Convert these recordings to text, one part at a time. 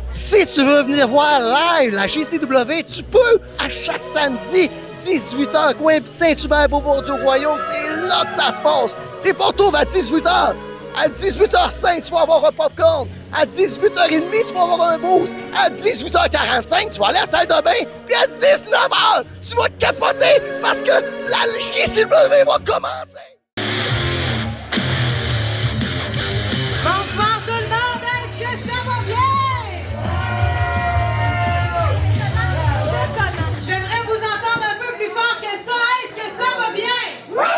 Si tu veux venir voir live la GCW, tu peux à chaque samedi, 18h, coin Saint-Hubert, Beauvoir-du-Royaume. C'est là que ça se passe. Les portes ouvrent à 18h. À 18h05, tu vas avoir un popcorn. À 18h30, tu vas avoir un boost. À 18h45, tu vas aller à la salle de bain. Puis à 19h, tu vas capoter parce que la GCW va commencer. Bonsoir tout le monde, est-ce que ça va bien? J'aimerais vous entendre un peu plus fort que ça. Est-ce que ça va bien? Oui!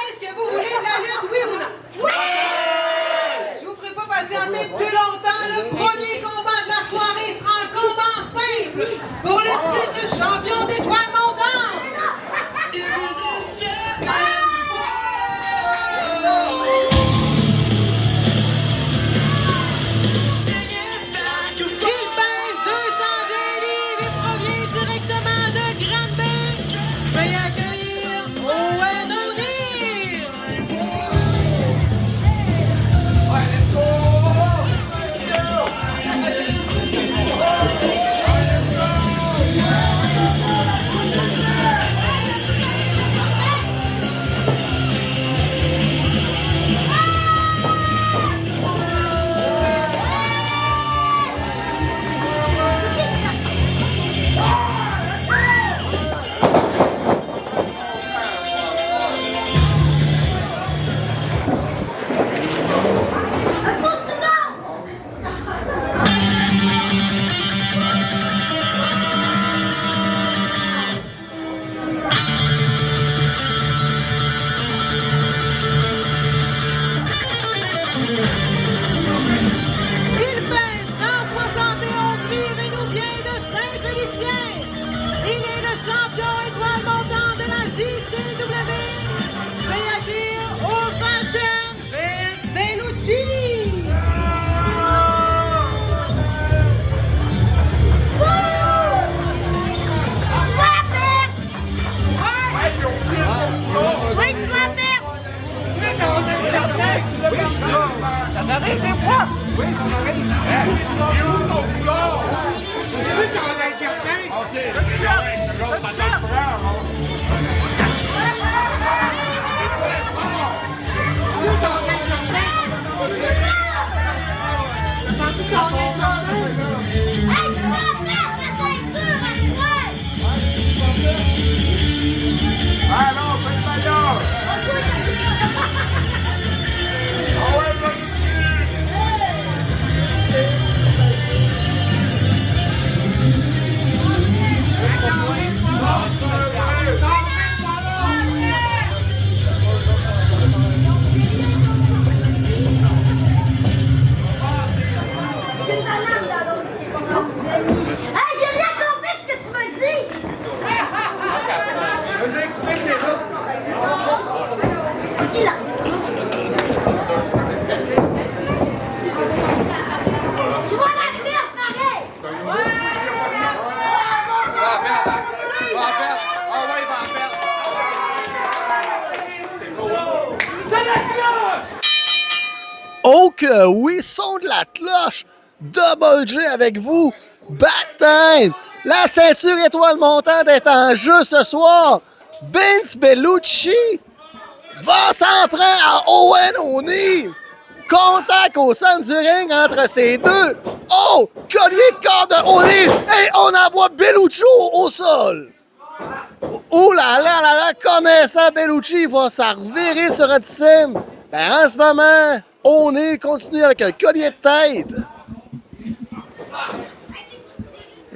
Est-ce que vous voulez de la lutte, oui ou non? Oui! Je vous ferai pas patienter plus longtemps. Le premier combat de la soirée sera un combat simple pour le titre champion d'étoiles montantes. Oh que oui, son de la cloche! Double J avec vous! Baptême! La ceinture étoile montante est en jeu ce soir! Vince Bellucci va s'en prendre à Owen O'Neill! Contact au centre du ring entre ces deux. Oh! Collier de corps de O'Neil. Et on envoie Bellucci au sol. Ouh là là là là, connaissant Bellucci, il va s'en revirer sur Hudson. Ben en ce moment, O'Neil continue avec un collier de tête.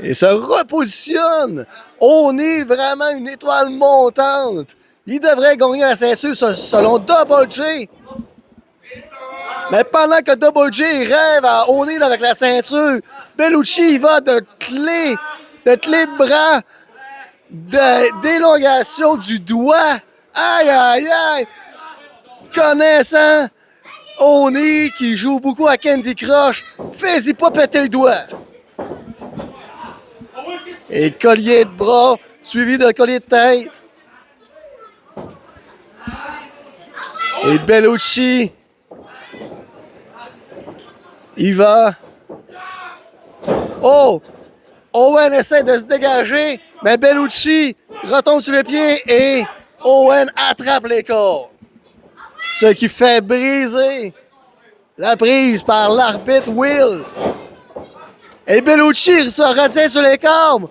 Et se repositionne. O'Neil, vraiment une étoile montante. Il devrait gagner la ceinture selon Double J. Mais pendant que Double J rêve à O'Neil avec la ceinture, Bellucci il va de clé de bras, d'élongation du doigt. Aïe, aïe, aïe. Connaissant O'Neil qui joue beaucoup à Candy Crush, fais-y pas péter le doigt. Et collier de bras, suivi d'un collier de tête. Et Bellucci, il va. Oh! Owen essaie de se dégager, mais Bellucci retombe sur les pieds et Owen attrape les corps. Ce qui fait briser la prise par l'arbitre Will. Et Bellucci se retient sur les cordes.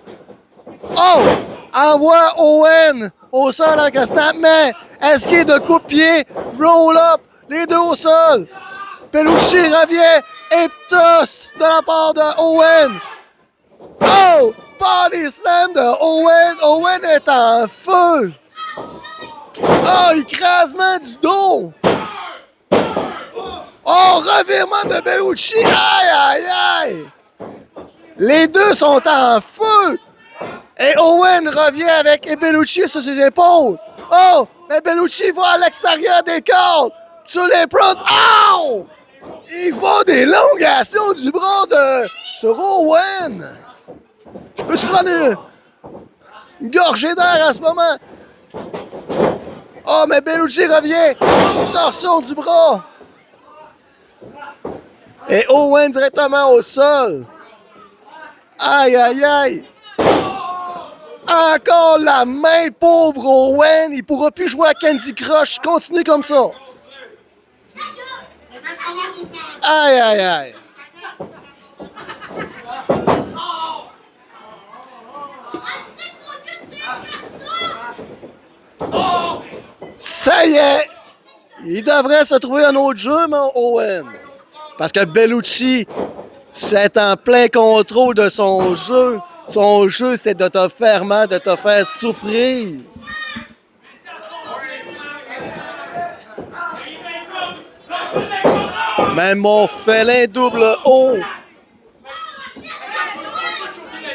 Oh! Envoie Owen au sol avec un snap, mais esquive de coup-de-pied, roll-up, les deux au sol. Bellucci revient et tosse de la part de Owen. Oh! Body slam de Owen. Owen est en feu. Oh! Écrasement du dos. Oh! Revirement de Bellucci. Aïe, aïe, aïe. Les deux sont en feu. Et Owen revient avec Bellucci sur ses épaules. Oh! Mais Bellucci va à l'extérieur des cordes. Sur les prods. Oh! Il va des élongations du bras sur Owen. Je peux se prendre une gorgée d'air à ce moment. Oh, mais Bellucci revient. Torsion du bras. Et Owen directement au sol. Aïe, aïe, aïe. Encore la main, pauvre Owen. Il pourra plus jouer à Candy Crush. Continue comme ça. Aïe, aïe, aïe. Ça y est. Il devrait se trouver un autre jeu, mon Owen. Parce que Bellucci, c'est en plein contrôle de son jeu. Son jeu, c'est de te faire mal, de te faire souffrir. Même mon félin double O.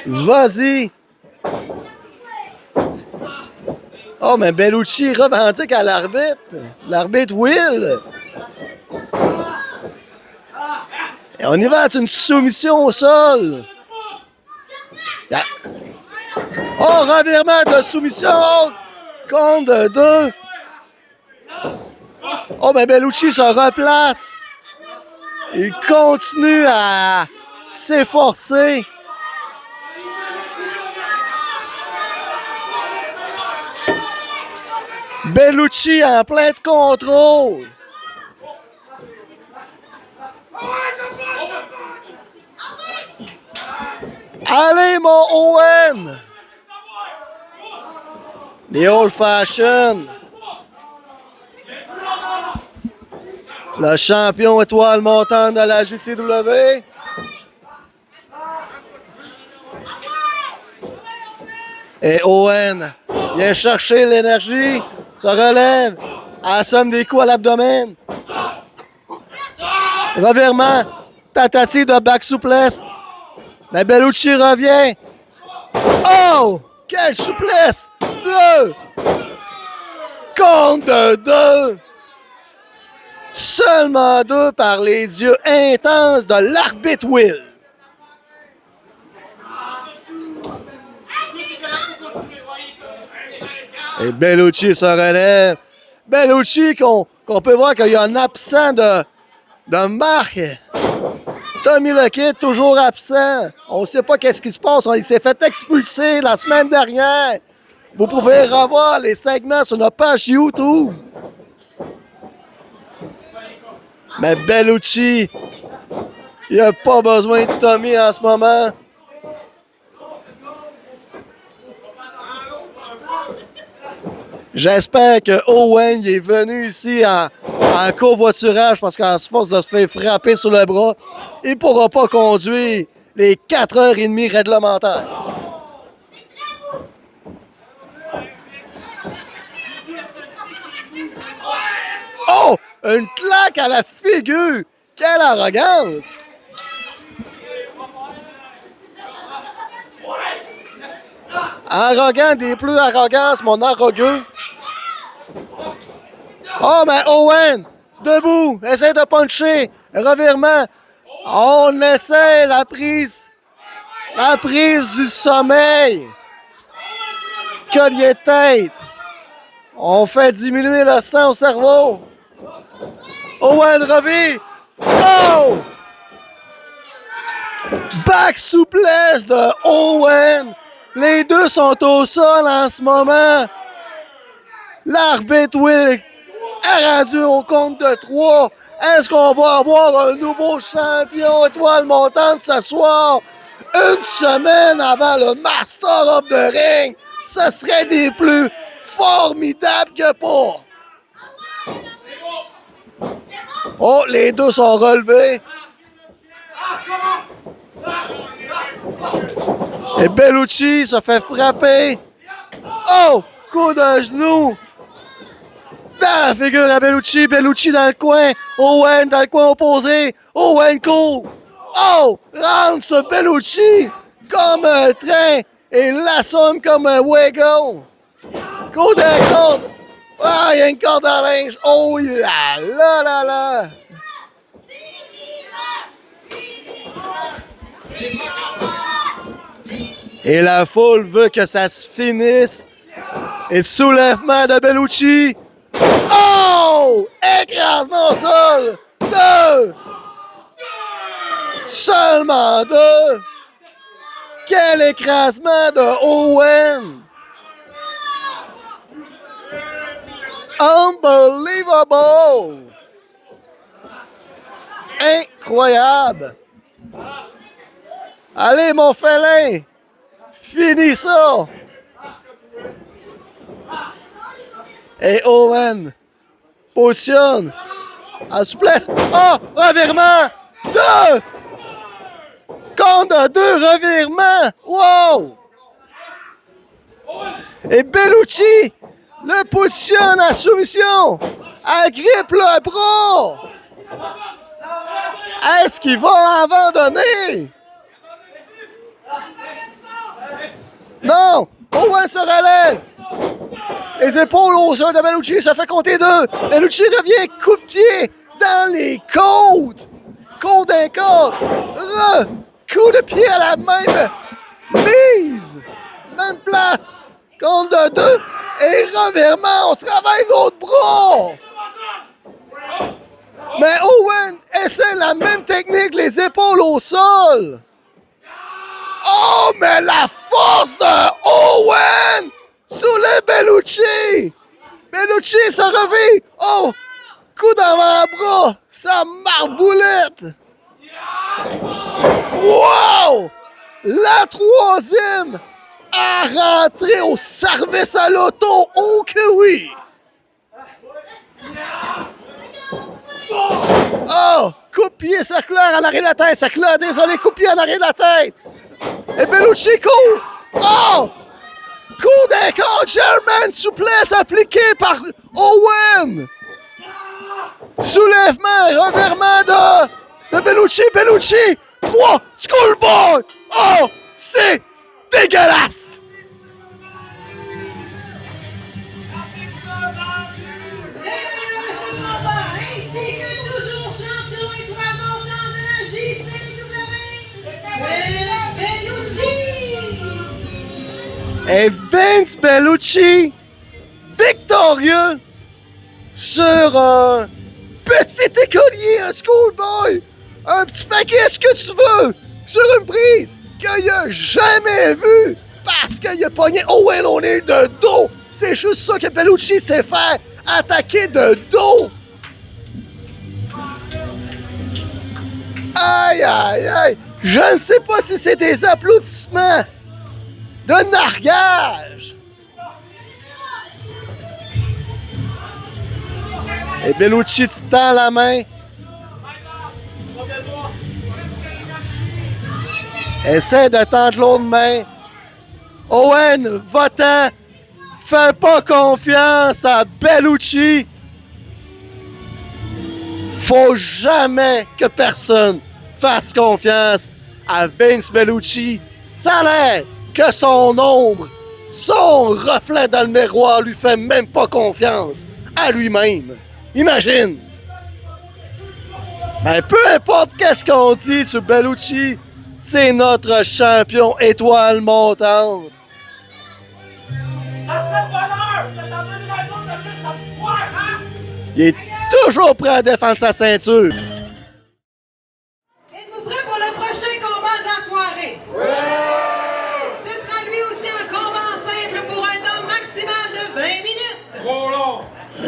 Vas-y. Oh, mais Bellucci revendique à l'arbitre. L'arbitre Will. Et on y va, c'est une soumission au sol. Oh, revirement de soumission. Compte de 2. Oh, mais Bellucci se replace. Il continue à s'efforcer. Bellucci en plein de contrôle. Allez, mon Owen! Les old fashion. Le champion étoile montante de la JCW. Et Owen vient chercher l'énergie, se relève, assomme des coups à l'abdomen. Revirement, tentative de back souplesse. Mais Bellucci revient. Oh! Quelle souplesse! 2! Compte de 2! Seulement 2 par les yeux intenses de l'arbitre Will. Et Bellucci se relève. Bellucci, qu'on peut voir qu'il y a un absent de marque. Tommy Luckett, toujours absent. On ne sait pas qu'est-ce qui se passe. Il s'est fait expulser la semaine dernière. Vous pouvez revoir les segments sur notre page YouTube. Mais Bellucci, il a pas besoin de Tommy en ce moment. J'espère que Owen il est venu ici en covoiturage parce qu'à force de se faire frapper sur le bras, il pourra pas conduire les 4h30 réglementaires. Oh! Une claque à la figure! Quelle arrogance! Arrogant des plus arrogances, mon arrogueux. Oh, mais Owen! Debout! Essaye de puncher! Revirement! On essaie la prise! La prise du sommeil! Collier de tête! On fait diminuer le sang au cerveau! Owen revient! Oh! Back souplesse de Owen! Les deux sont au sol en ce moment! L'arbitre Will est rendu au compte de 3. Est-ce qu'on va avoir un nouveau champion étoile montante ce soir? Une semaine avant le Master of the Ring! Ce serait des plus formidables que pas! Oh, les deux sont relevés. Et Bellucci se fait frapper. Oh, coup de genou. Dans la figure à Bellucci. Bellucci dans le coin. Owen dans le coin opposé. Owen court. Oh, rentre ce Bellucci comme un train et l'assomme comme un wagon. Coup d'un corde. Ah, il y a une corde à linge. Oh là là là là. Et la foule veut que ça se finisse. Et soulèvement de Bellucci. Oh! Écrasement au sol. 2. Seulement 2. Quel écrasement de Owen. Unbelievable! Incroyable! Allez, mon félin! Finis ça! Et Owen positionne en souplesse. Oh! Revirement! 2! Compte de 2 revirements! Wow! Et Bellucci le positionne en soumission. Agrippe le bras. Est-ce qu'il va abandonner? Non! Owen se relève. Les épaules au sol de Bellucci, ça fait compter 2. Bellucci revient, coup de pied dans les côtes. Côte d'un corps. Coup de pied à la même mise. Même place. Compte de 2. Et revirement, on travaille l'autre bras. Mais Owen essaie la même technique, les épaules au sol. Oh, mais la force de Owen sous les Bellucci. Bellucci se revit. Oh, coup d'avant-bras, sa marboulette. Wow! La 3e à rentrer au service à l'auto. Oh que oui! Oh! Coup de pied circulaire en arrière de la tête. Circulaire, désolé, coup de pied en arrière de la tête. Et Bellucci court. Oh! Coup d'un corps, German souplesse appliqué par Owen. Soulèvement, revirement de Bellucci. Bellucci, 3, Schoolboy. Oh! C'est dégueulasse! Ainsi que toujours champion étoile montant de la JCW, Bellucci! Et Vince Bellucci, victorieux sur un petit écolier, un schoolboy, un petit paquet, ce que tu veux, sur une prise qu'il n'a jamais vue parce qu'il a pogné Owen au nez de dos. C'est juste ça que Bellucci sait faire, attaquer de dos. Aïe, aïe, aïe! Je ne sais pas si c'est des applaudissements de nargage! Et Bellucci tend la main. Essaie de tendre l'autre main. Owen, va-t'en! Fais pas confiance à Bellucci! Faut jamais que personne fasse confiance à Vince Bellucci. Ça a l'air que son ombre, son reflet dans le miroir lui fait même pas confiance à lui-même. Imagine! Mais peu importe qu'est-ce qu'on dit sur Bellucci, c'est notre champion étoile montante. Ça serait de bonheur que t'en veux une raison de plus ce soir, hein? Il est toujours prêt à défendre sa ceinture. Êtes-vous prêts pour le prochain combat de la soirée? Oui! Ce sera lui aussi un combat simple pour un temps maximal de 20 minutes. Trop long! I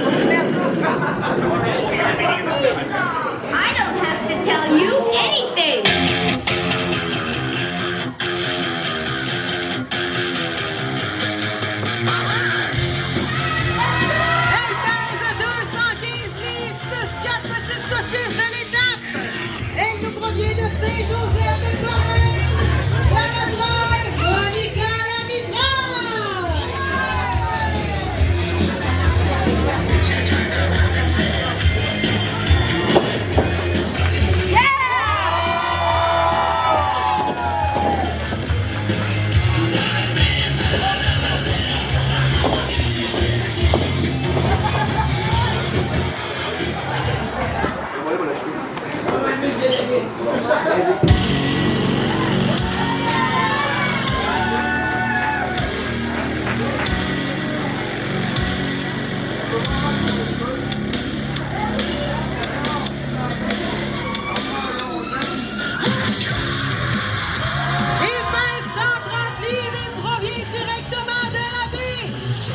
don't have to tell you anything. Elle pèse 215 livres plus 4 petites saucisses de l'étape. Elle nous provient de Saint-Joseph de Corrèze. La matraille, Monica la mitraille. Il pèse 130 livres et provient directement de la baie.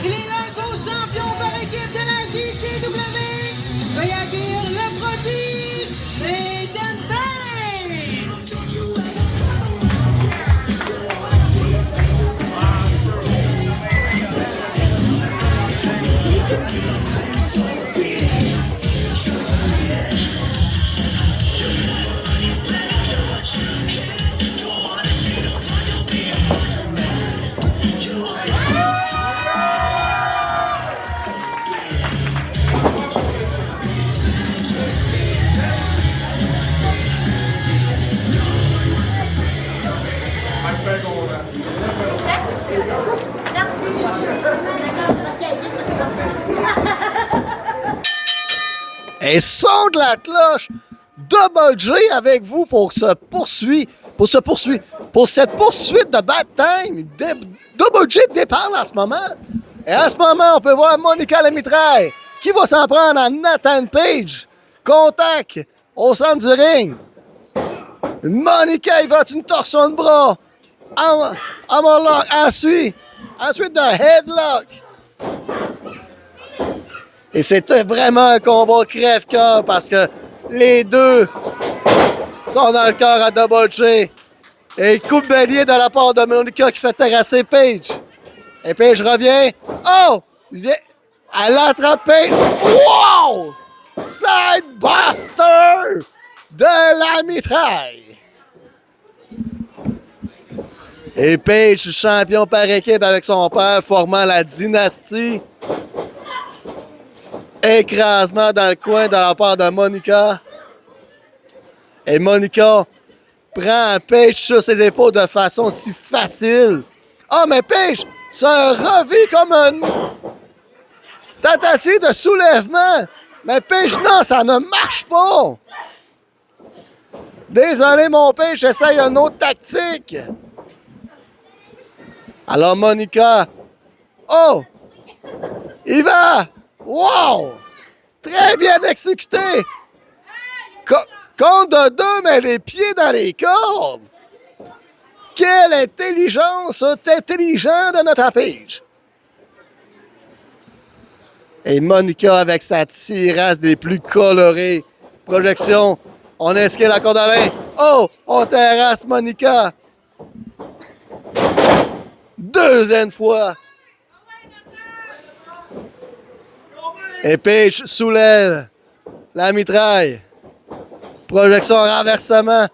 Il est le co-champion par équipe de la JCW. Veuillez accueillir le prodige, Nathan Bates. Et son de la cloche, Double J avec vous pour cette poursuite de Bad Time. Double J déparle en ce moment. Et en ce moment, on peut voir Monica la mitraille qui va s'en prendre à Nathan Page. Contact au centre du ring. Monica, il va une torsion de bras. Hammerlock, ensuite un headlock. Et c'était vraiment un combat crève-cœur parce que les deux sont dans le cœur à Double J. Et coupe bélier de la part de Monica qui fait terrasser Page. Et Page revient. Oh! Il vient. Elle attrape Page. Wow! Sidebuster de la mitraille. Et Page, champion par équipe avec son père, formant la dynastie. Écrasement dans le coin de la part de Monica. Et Monica prend Page sur ses épaules de façon si facile. Ah, mais Page se revit comme une tentative de soulèvement. Mais Page, non, ça ne marche pas. Désolé, mon Page, j'essaye une autre tactique. Alors, Monica. Oh! Il va! Wow! Très bien exécuté! Compte de deux, mais les pieds dans les cordes! Quelle intelligence! C'est intelligent de notre Page! Et Monica avec sa tirasse des plus colorées. Projection. On esquive la corde à main. Oh, on terrasse Monica. Deuxième fois. Et Paige soulève la mitraille. Projection renversement.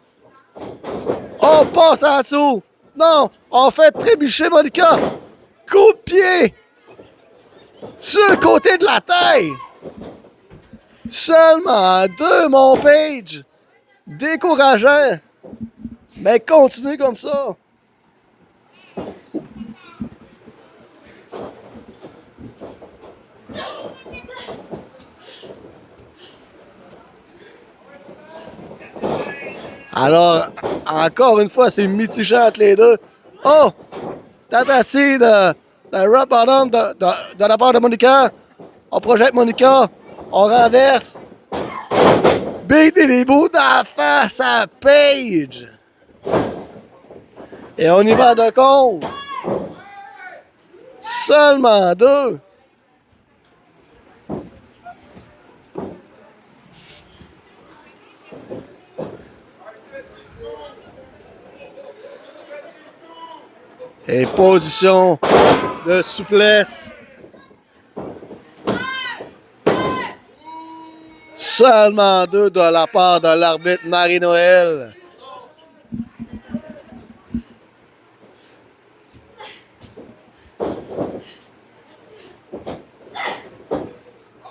On passe en dessous. Non, on fait trébucher Monica. Coup de pied. Sur le côté de la taille. Seulement 2, mon Paige. Décourageant. Mais continue comme ça. Alors, encore une fois, c'est mitigé entre les deux. Oh! Tentative de rock bottom de la part de Monica. On projette Monica. On renverse. Beat les bouts d'en face à Paige. Et on y va de compte. Seulement 2. Et position de souplesse. Seulement 2 de la part de l'arbitre Marie-Noël.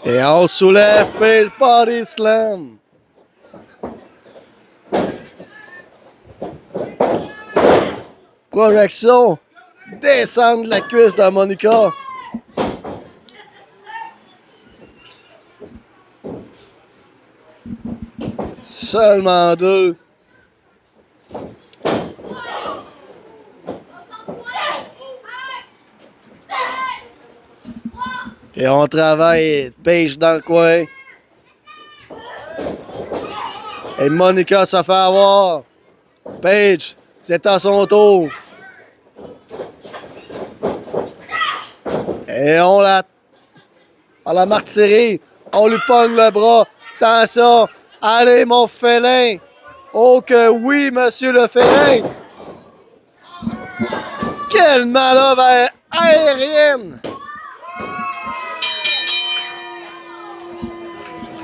Et on soulève Paige Body Slam. Projection. Descendre la cuisse de Monica. Seulement 2. Et on travaille Paige dans le coin. Et Monica se fait avoir. Paige, c'est à son tour. Et on la martyrie. On lui pogne le bras. Attention. Allez, mon félin. Oh que oui, monsieur le félin. Quelle manœuvre aérienne.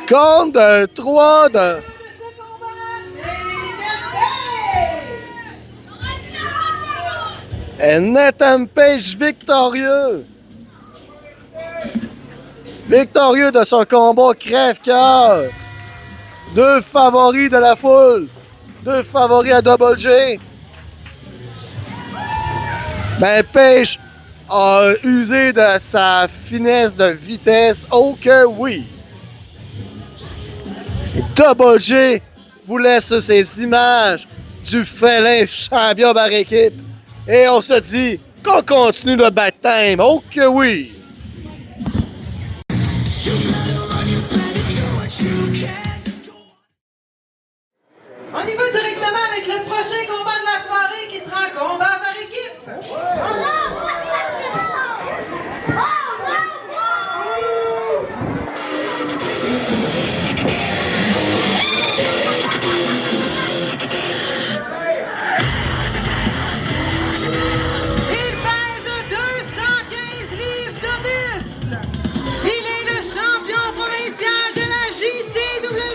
Compte de 3 de... Et Nathan Paige victorieux. Victorieux de son combat crève-cœur. 2 favoris de la foule. 2 favoris à Double J. Ben, Paige a usé de sa finesse de vitesse. Oh que oui. Double J vous laisse ces images du félin champion par équipe. Et on se dit qu'on continue le baptême. Oh que oui. On y va directement avec le prochain combat de la soirée qui sera un combat par équipe. Il pèse 215 livres de muscle. Il est le champion provincial de la JCW.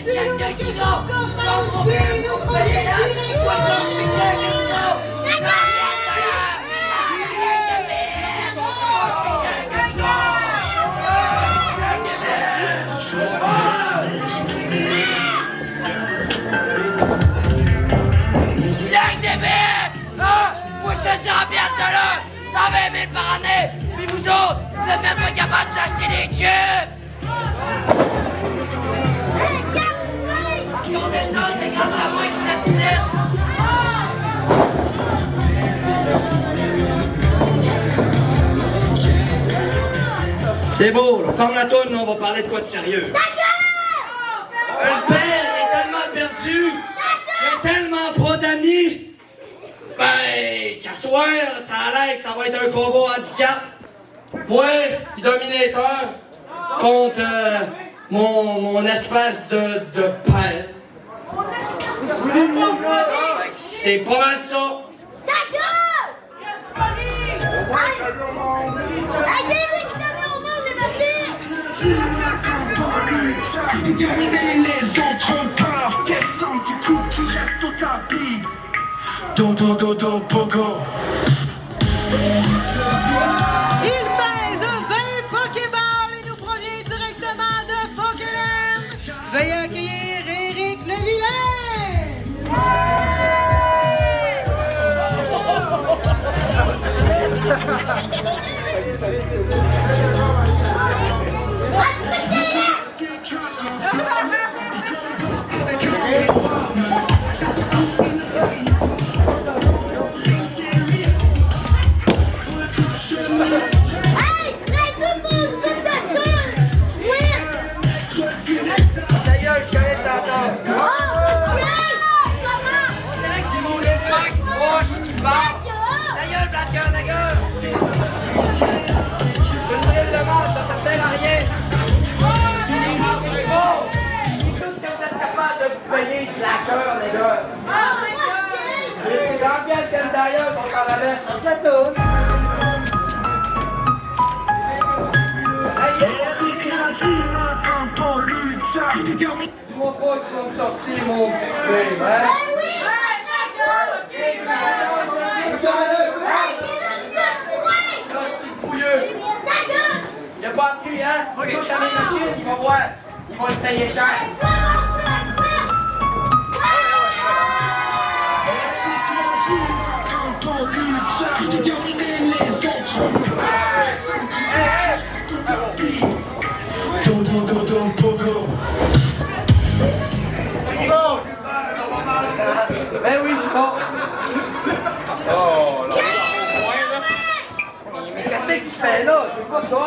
Gang des bêtes! Hein? Moi, je suis sur la pièce de l'heure! 120 000 par année! Puis vous autres, vous êtes même pas capables d'acheter des chips! Regardez ça, c'est grâce à moi que vous êtes ici! C'est beau, là. Ferme la toune, on va parler de quoi de sérieux. Le père est tellement perdu, il a tellement pas d'amis. Ben, qu'à soir, ça a l'air que ça va être un combat handicap. Moi, le Dominator, contre mon espèce de père. Fait que c'est pas mal ça. Déterminer les autres ont peur. Descends du coup, tu restes au tapis. Do, pogo. Il pèse 20 Pokéballs et nous provient directement de Pokéland. Veuillez accueillir Éric Hey, prends tout le monde sur ta tour! Oui! Ta gueule, je connais ta tante. Oh, oui! Comment? On dirait que c'est mon impact proche qui parle. Ta gueule, Blacker, ta gueule. Je le brille de mort, ça sert à rien. C'est bon. Tout ce que vous êtes capable de vous payer de la cœur, les gars. Jean-Pierre Scandalier, sont par la baie. Un bon lutteur déterminé. Dis-moi pas que tu vas me sortir mon petit film, hein? Là, ce petit pouilleux. Il a pas appris, hein? Il touche à mes machines, il va voir. Il va le payer cher. Un bon lutteur déterminé les autres ont peur. Descends du coup, tu restes au tapis. Do, pogo. Ben oui, c'est ça. Oh là. Mais qu'est-ce que tu fais là? Je veux pas ça.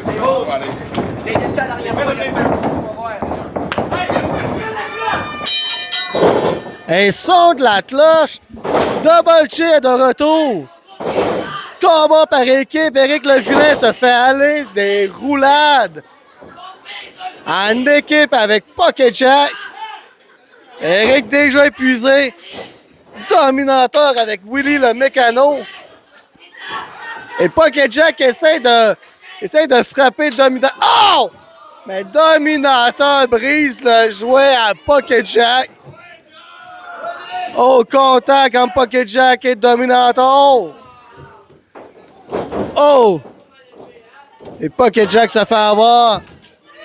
C'est beau. J'ai laissé à l'arrière-plan. Tu vas voir. Un son de la cloche. Double cheer de retour. Combat par équipe. Éric Levillain se fait aller des roulades. En équipe avec Pocket Jack. Éric déjà épuisé. Dominator avec Willy le mécano. Et Pocket Jack essaie de frapper Dominator. Oh! Mais Dominator brise le jouet à Pocket Jack. Au contact entre Pocket Jack et Dominator. Oh! Et Pocket Jack se fait avoir.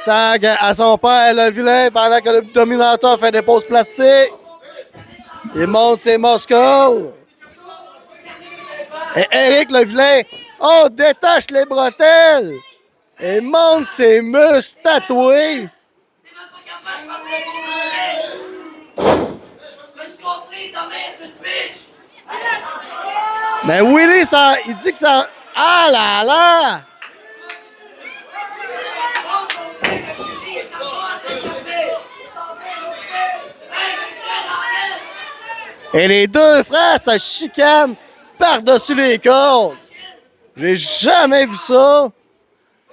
Tag à son père, le vilain, pendant que le Dominator fait des pauses plastiques. Il monte ses muscles. Et Éric le vilain, oh, détache les bretelles. Et monte ses muscles tatoués. Mais Willy, ça, il dit que ça... Ah là là! Et les deux frères se chicanent par-dessus les cordes. J'ai jamais vu ça.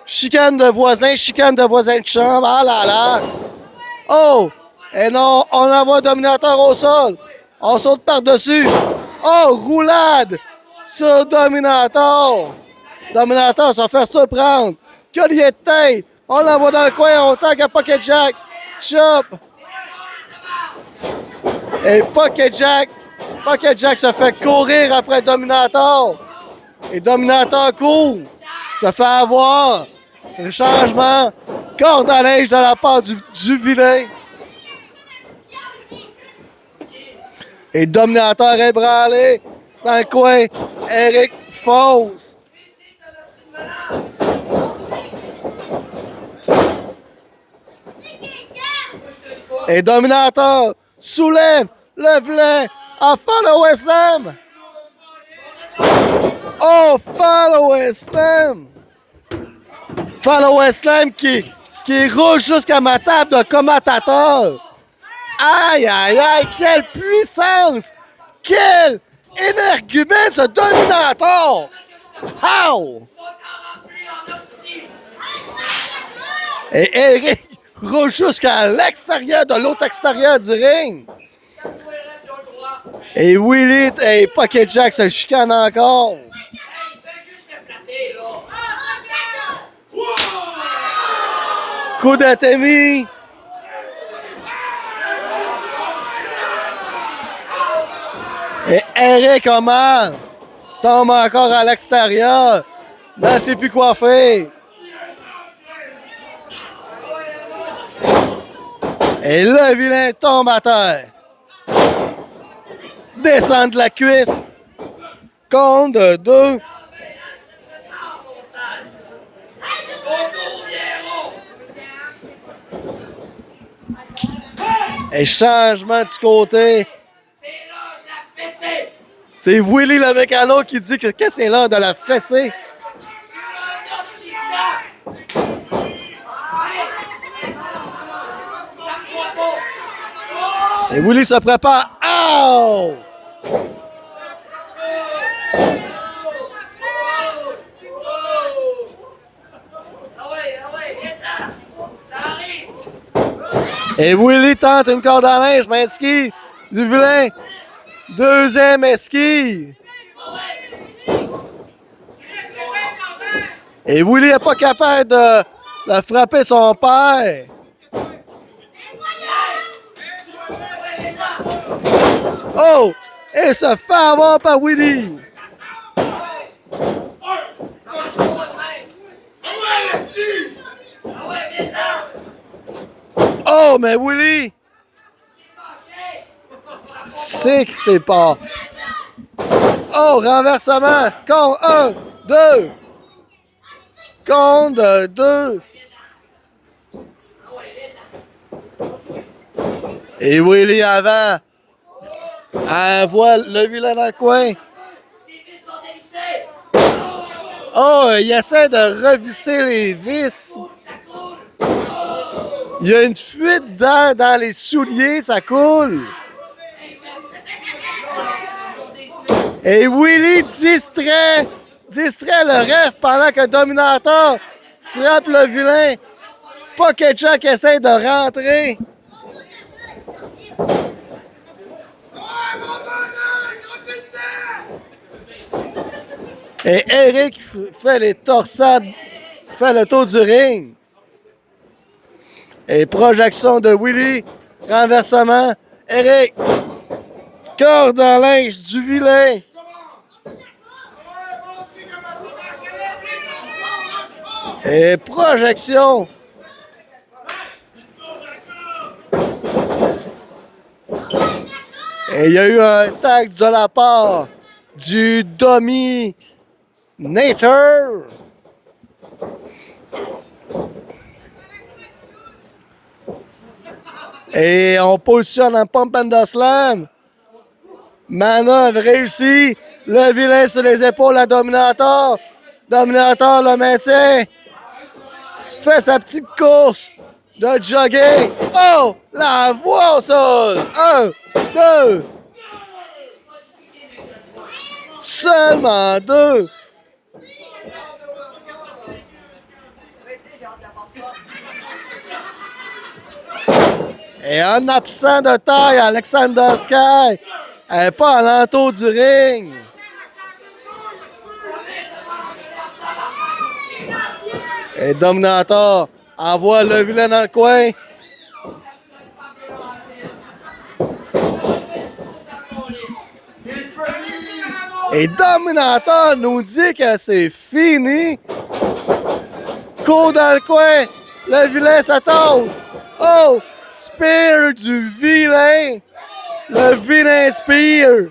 Chicane de voisins de chambre. Ah là là! Oh! Et non, on envoie Dominator au sol. On saute par-dessus. Oh, roulade! sur Dominator. Dominator se fait surprendre. Collier de tête. On l'envoie dans le coin. On tangue à Pocket Jack. Chop. Et Pocket Jack se fait courir après Dominator. Et Dominator court. Se fait avoir. Un changement. Corde à linge de la part du vilain. Et Dominator est branlé dans le coin. Eric fonce. Et Dominator soulève le vilain à Follow Slam. Oh, Follow Slam. Follow Slam qui roule jusqu'à ma table de commentateur. Aïe, aïe, aïe, quelle puissance! Quel énergumène ce Dominator! How! Et Eric roule jusqu'à l'extérieur de l'autre extérieur du ring. Et Willie et Pocket Jack se chicanent encore. Coup de Timmy. Et Eric Oman tombe encore à l'extérieur. Ne sait plus quoi faire. Et le vilain tombe à terre. Descend de la cuisse. Compte de 2. Et changement du côté. C'est Willie le mécano qui dit que c'est l'heure de la fessée. Et Willie se prépare. Oh! Et Willie tente une corde à linge, mais esquive du vilain. Deuxième esquive. Et Willie n'est pas capable de frapper son père. Oh! Et se fait avoir par Willie. Oh, mais Willie! C'est que c'est pas. Oh, renversement. Compte 1, 2. Compte 2. Et Willie avant. Envoie le vilain dans le coin. Oh, il essaie de revisser les vis. Il y a une fuite d'air dans les souliers, ça coule. Et Willie distrait le ref pendant que Dominator frappe le vilain. Pocket Jack essaie de rentrer. Et Eric fait les torsades, fait le tour du ring. Et projection de Willie, renversement. Eric, corde en linge du vilain. Et projection. Et il y a eu un tag de la part du Dominator. Et on positionne un pump and slam. Manœuvre réussie. Le vilain sur les épaules à Dominator. Dominator le maintient. Fait sa petite course de jogging. Oh! La voix au sol. 1, 2. Seulement 2. Et un absent de taille, Alexander Sky. Elle n'est pas à l'entour du ring. Et Dominator envoie le vilain dans le coin. Et Dominator nous dit que c'est fini. Cours dans le coin. Le vilain s'attasse. Oh! Spear du vilain. Le vilain Spear.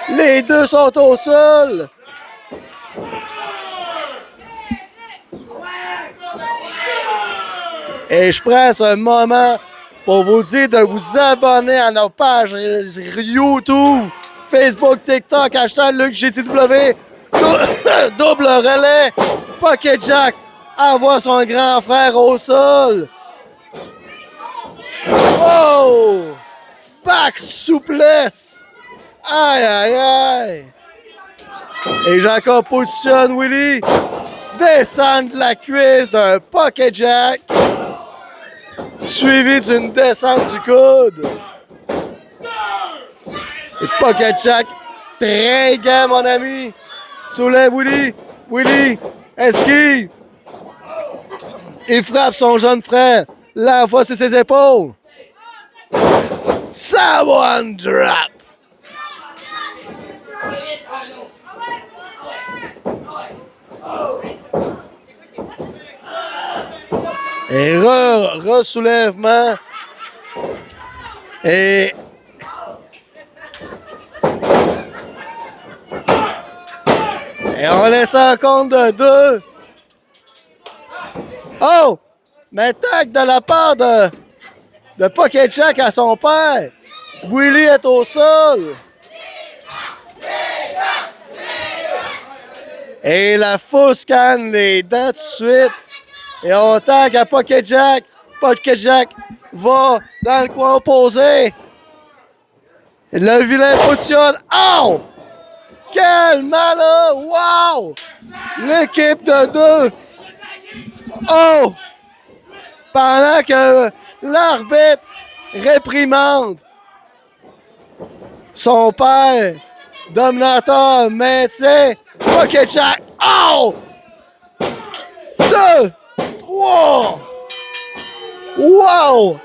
Les deux sont au sol. Et je prends ce moment pour vous dire de vous abonner à nos pages YouTube, Facebook, TikTok, hashtag LucGCW, double relais, Pocket Jack, envoie son grand frère au sol. Oh! Back souplesse! Aïe, aïe, aïe! Et Jacob positionne Willy, descend de la cuisse d'un Pocket Jack, suivi d'une descente du coude. Et Pocket Jack, fringant, mon ami. Soulève Willy. Willy, esquive. Il frappe son jeune frère. L'envoie sur ses épaules. Someone drop. Et re-soulèvement. Et on laisse un compte de 2. Oh! Mais tac de la part de Pocket Jack à son père. Willy est au sol. Et la foule scanne les dents tout de suite. Et on tag à Pocket Jack. Pocket Jack va dans le coin opposé. Le vilain positionne. Oh! Quel malheur! Wow! L'équipe de 2. Oh! Pendant que l'arbitre réprimande son père, Dominator maintient Pocket Jack. Oh! 2, 3. Wow!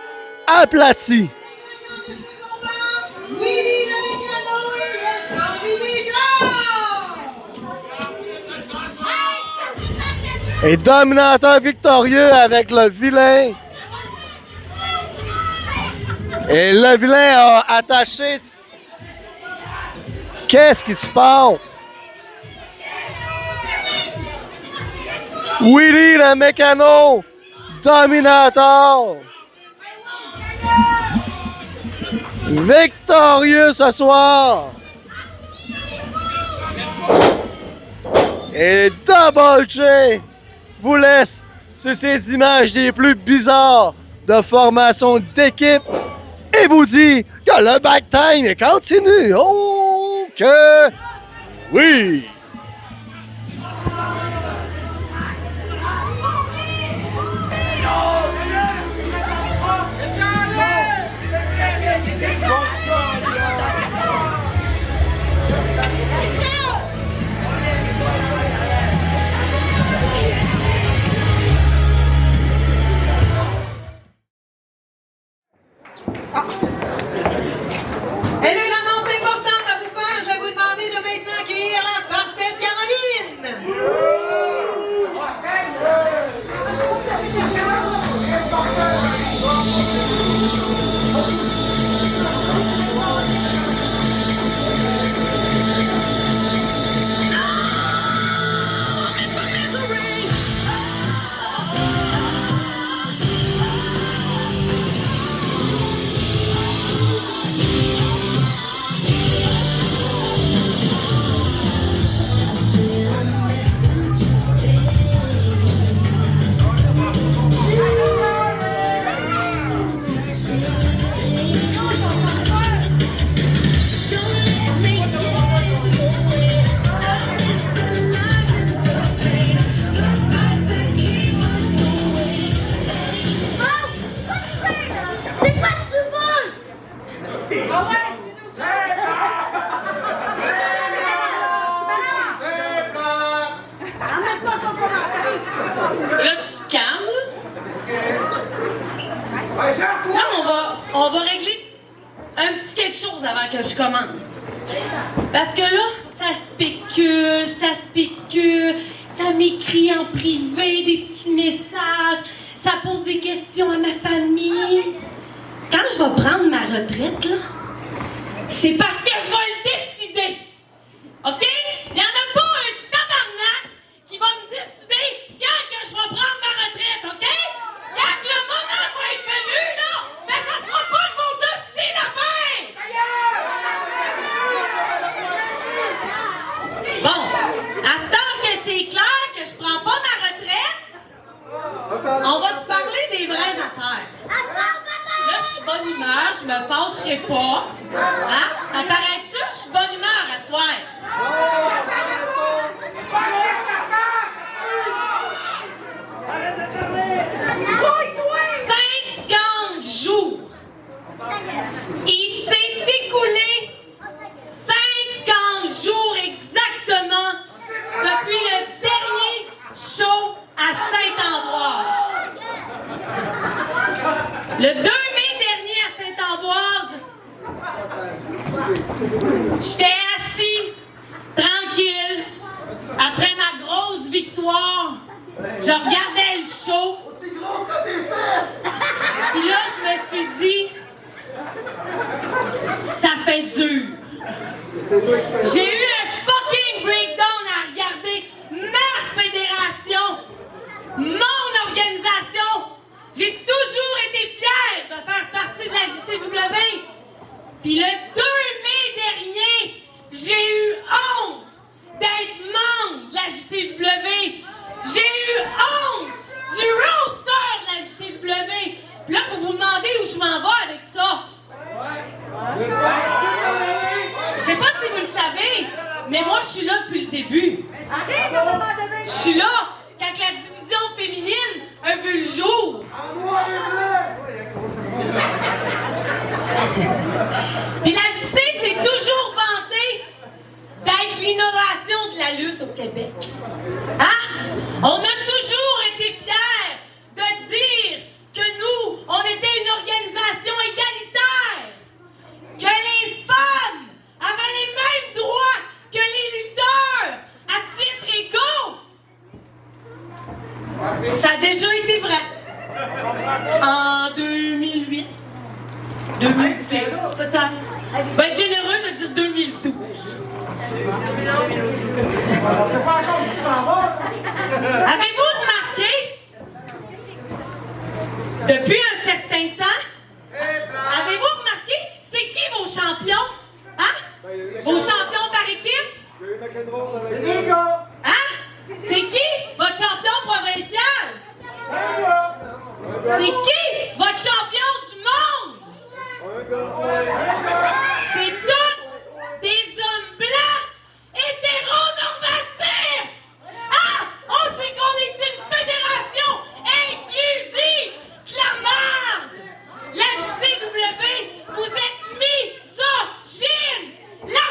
Aplati. Willy le Mécano Et Dominator victorieux avec le vilain. Et le vilain a attaché. Qu'est-ce qui se passe? Willy le Mécano, Dominator. Victorieux ce soir. Et Double J vous laisse sur ces images des plus bizarres de formation d'équipe et vous dit que le back time continue. Oh que oui! Elle a une annonce importante à vous faire. Je vais vous demander de maintenant accueillir la parfaite Caroline. C'est pas de football! On n'a pas encore commencé. un petit quelque chose avant que je commence. Parce que là, ça spécule, ça m'écrit en privé des petits messages, ça pose des questions à ma famille. Quand je vais prendre ma retraite, là, c'est parce que je vais le décider. OK? Il n'y en a pas un tabarnak qui va me décider quand que je vais prendre ma retraite, OK? Quand le moment va être venu, là, ben ça sera pas de vos hosties d'affaires! Bon, à ce temps que c'est clair que je prends pas ma retraite, on va se parler des vraies affaires. Là, je suis bonne humeur, je me fâcherai pas. Hein? Apparaît-tu? Je suis bonne humeur à soir. 50 jours. Il s'est écoulé 50 jours exactement depuis le dernier show à Saint-Ambroise. Le 2 mai dernier à Saint-Ambroise, j'étais assis, tranquille, après ma grosse victoire. Je regardais le show. Puis là, je me suis dit, ça fait dur. J'ai eu un fucking breakdown à regarder ma fédération, mon organisation. J'ai toujours été fière de faire partie de la JCW. Puis le 2 mai dernier, j'ai eu honte d'être membre de la JCW. J'ai eu honte du roster de la JCW. Puis là, vous vous demandez où je m'en vais avec ça. Je sais pas si vous le savez, mais moi, je suis là depuis le début. Je suis là quand la division féminine a vu le jour. Puis la JC s'est toujours vantée d'être l'innovation de la lutte au Québec. Hein? On a toujours été fiers de dire que nous, on était une organisation égalitaire, que les femmes avaient les mêmes droits que les lutteurs à titre égaux. Ça a déjà été vrai. En 2008. 2006, peut-être. Ben être généreux, je vais dire 2012. Avez-vous remarqué, depuis un certain temps, avez-vous remarqué, c'est qui vos champions? Hein? Vos champions par équipe? Hein? C'est qui votre champion provincial? C'est qui votre champion du monde? C'est tous des hommes blancs hétéronormatifs! Ah! On dit qu'on est une fédération inclusive! De la merde! La JCW, vous êtes misogyne! La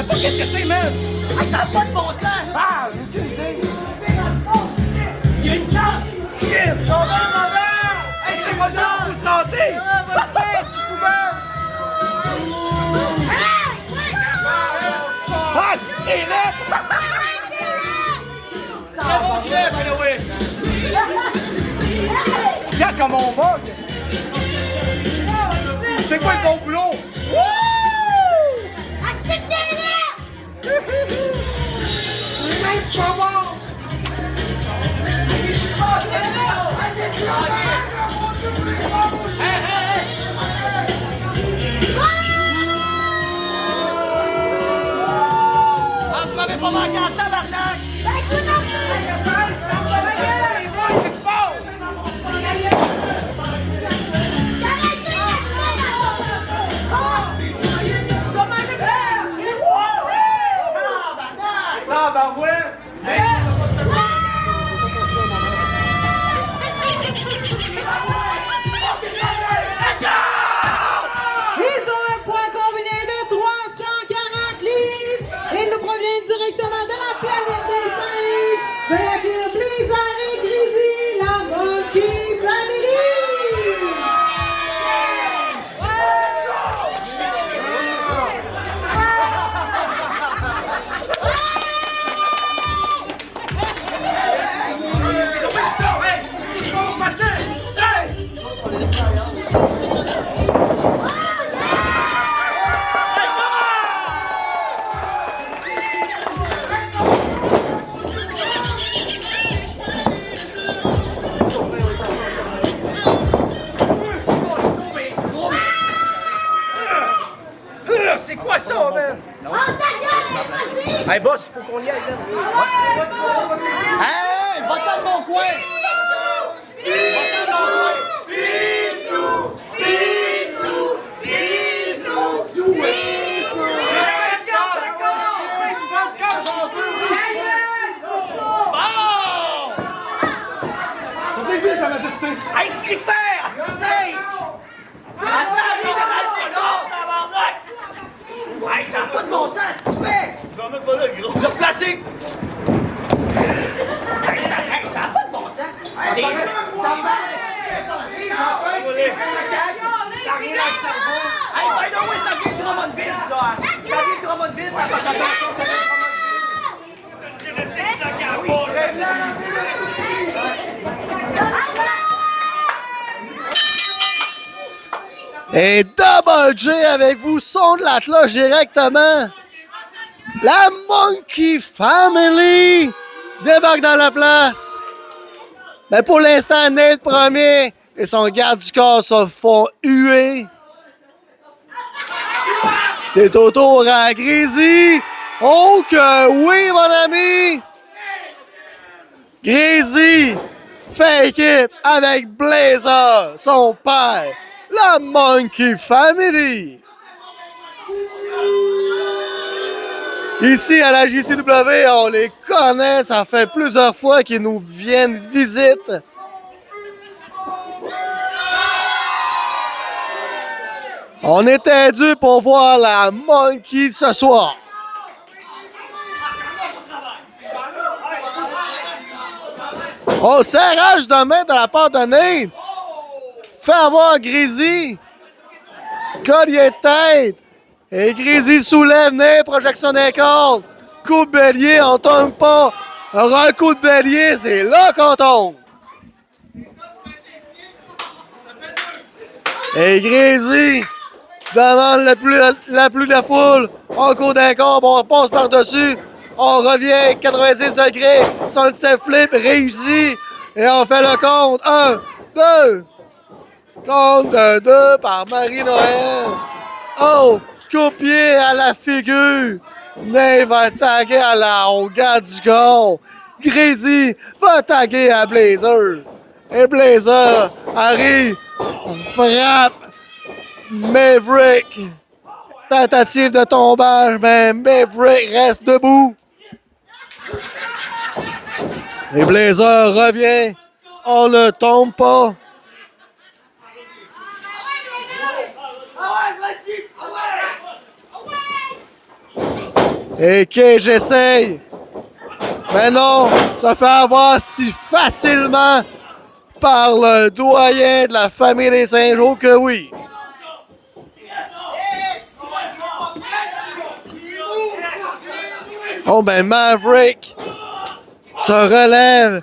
pas qu'est-ce que c'est, man! Ah, ça n'a pas de bon sens! Ah, j'ai aucune idée! Il y a une carte! J'en veux, mon verre! Hey, c'est pas genre pour santé! Ah, vas-y, tu poubelle! Ah, c'est là! Très bon gilet, by the way! Regarde comment on bug! C'est quoi le bon boulot? Ah, vous m'avez pas manqué en tabarnak! Ils ont un poids combiné de 340 livres. Ils nous proviennent directement de la planète des singes. Veuillez accueillir Blizzard et Grizzly, la Monkey Family. C'est quoi ça, man? Hey, boss, faut qu'on y aille, là. Hey, va-t'en de mon coin! Va-t'en de mon coin! Bisous! Bisous! Bisous! Bon! Plaisir, Sa Majesté! Hey, ce qu'il fait! Attends, lui, devant le salon, tabarnak! Hey, ça n'a pas de bon sens, ce que tu fais! Je vais même pas là, gros. Je vais replacer! Hey, ça n'a pas de bon sens! Ça n'a rien avec ça! Hey, by the way, ça vient de Drummondville, ça! Ça vient de Drummondville, ça fait attention, ça vient de Et Double J avec vous, son de la cloche directement. La Monkey Family débarque dans la place. Mais pour l'instant, Nate premier et son garde du corps se font huer. C'est au tour à Grizzly. Oh que oui, mon ami! Grizzly fait équipe avec Blazer, son père. La Monkey Family! Ici, à la JCW, on les connaît. Ça fait plusieurs fois qu'ils nous viennent visite. On était dû pour voir la Monkey ce soir. Oh, serrage de main de la part de Nate. Fait avoir Grizzly. Collier de tête. Et Grizzly soulève Nate, projection des cordes. Coup de bélier, on tombe pas. Un coup de bélier, c'est là qu'on tombe. Et Grizzly demande la plus de la foule. On court d'un corps, on passe par-dessus. On revient 86 degrés. Sunset flip réussi. Et on fait le compte. 1, 2. Compte de 2 par Marie-Noël. Oh, coup-pied à la figure. Nate va taguer au gars du corps. Grizzly va taguer à Blazer. Et Blazer arrive, frappe Maverick. Tentative de tombage, mais Maverick reste debout. Et Blazer revient. On ne tombe pas. Et Cage essaye. Mais non, se fait avoir si facilement par le doyen de la famille des Saint-Jean que oui. Oh ben Maverick se relève,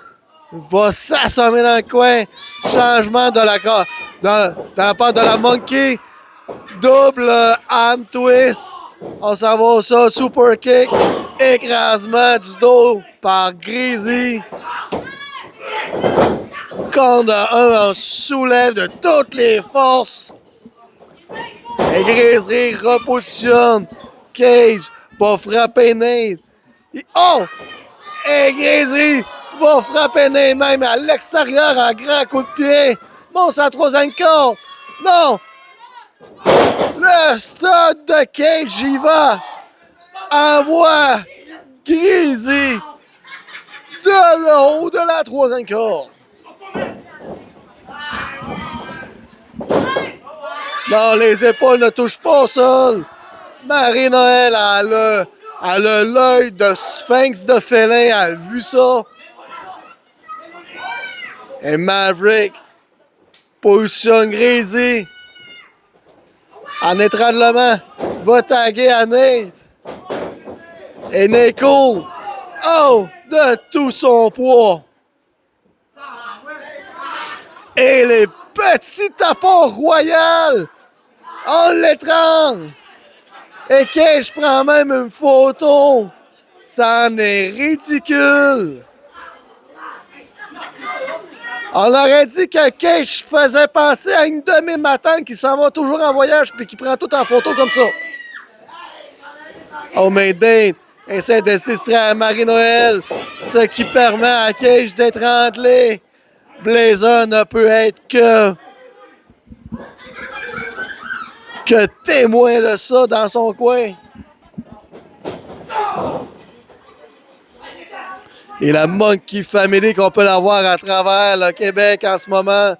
va s'assommer dans le coin. Changement de la part de la Monkey. Double arm twist. On s'en va au sol, super kick. Écrasement du dos par Greasy. Contre un, on soulève de toutes les forces. Et Greasy repositionne. Cage va frapper Nate. Oh! Et Greasy va frapper Nate même à l'extérieur en grand coup de pied. Bon, c'est la troisième corde. Non! Le stud de Cage y va. Envoie Greasy de le haut de la troisième corde. Non, les épaules ne touchent pas au sol. Marie-Noël a l'œil de sphinx de félin, elle a vu ça. Et Maverick positionne Greasy en étranglement, va taguer à Nate. Et Neko, oh, de tout son poids. Et les petits tapons royaux, on l'étrangle. Et Cage prend même une photo. Ça en est ridicule. On aurait dit que Cage faisait penser à une demi-matante qui s'en va toujours en voyage puis qui prend tout en photo comme ça. Oh, mais Dane essaie de se distraire à Marie-Noël, ce qui permet à Cage d'être rentré. Blazer ne peut être que témoin de ça dans son coin. Et la Monkey Family qu'on peut la voir à travers le Québec en ce moment.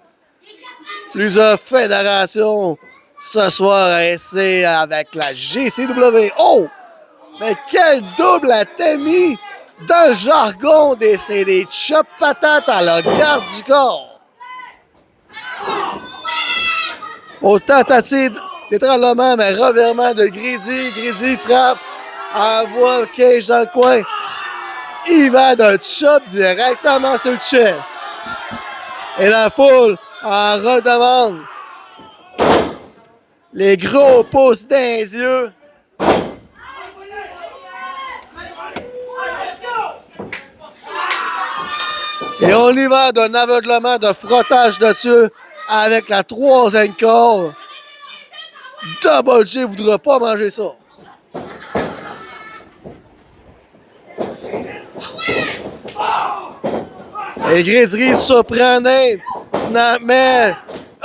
Plusieurs fédérations ce soir c'est avec la GCW. Oh! Mais quel double a-t-elle mis dans le jargon c'est des chop patates à la garde du corps. Au tentative d'étranglement, mais revirement de Greasy. Greasy frappe, envoie Cage dans le coin. Il va d'un chop directement sur le chest. Et la foule en redemande. Les gros pouces dans les yeux. Et on y va d'un aveuglement de frottage dessus avec la troisième corde. Double G voudra pas manger ça. Et Grizzly surprend Nate. Snapmare.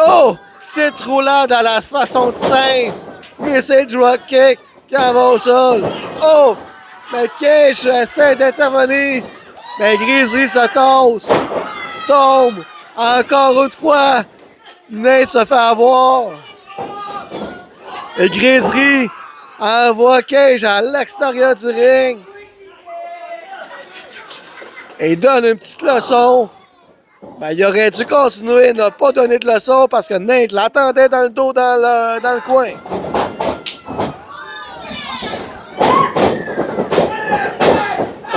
Oh! Petite roulade à la façon de Saint. Mais c'est drop kick qui en va au sol. Oh! Mais Cage essaie d'intervenir. Mais Grizzly se tasse. Tombe. Encore une fois. Nate se fait avoir. Et Grizzly envoie Cage à l'extérieur du ring. Et il donne une petite leçon. Ben, il aurait dû continuer, n'a pas donné de leçon parce que Nate l'attendait dans le dos, dans le coin.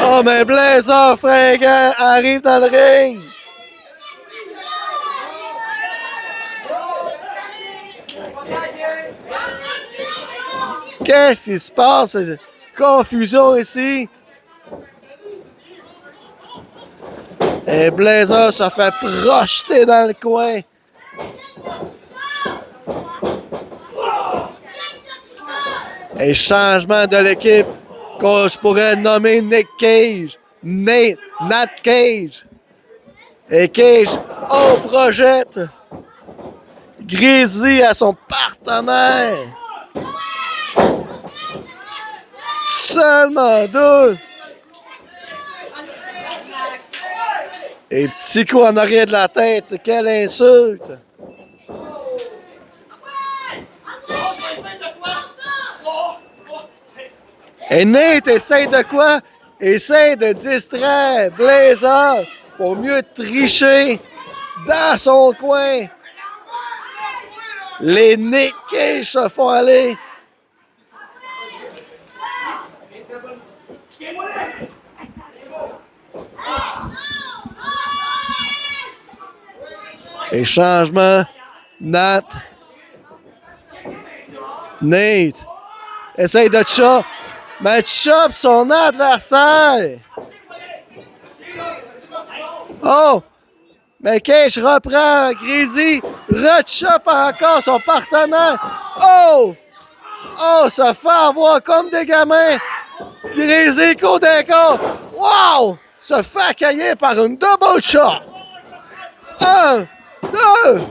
Oh, mais Blazer fringant arrive dans le ring. Qu'est-ce qui se passe? Confusion ici. Et Blazer se fait projeter dans le coin. Et changement de l'équipe que je pourrais nommer Nick Cage. Nat Cage. Et Cage, on projette Grizzly à son partenaire. Seulement deux. Et petit coup en arrière de la tête, quelle insulte! Et Nate essaie de quoi? Essaie de distraire Blazer pour mieux tricher dans son coin. Les Nick Cage se font aller. Et changement, Nate essaye de chop, mais chop son adversaire. Oh, mais Cage reprend, Grizzly rechop encore son partenaire. Oh, se fait avoir comme des gamins. Grizzly coup d'un corps. Wow, se fait accueillir par une double chop. 1, 2.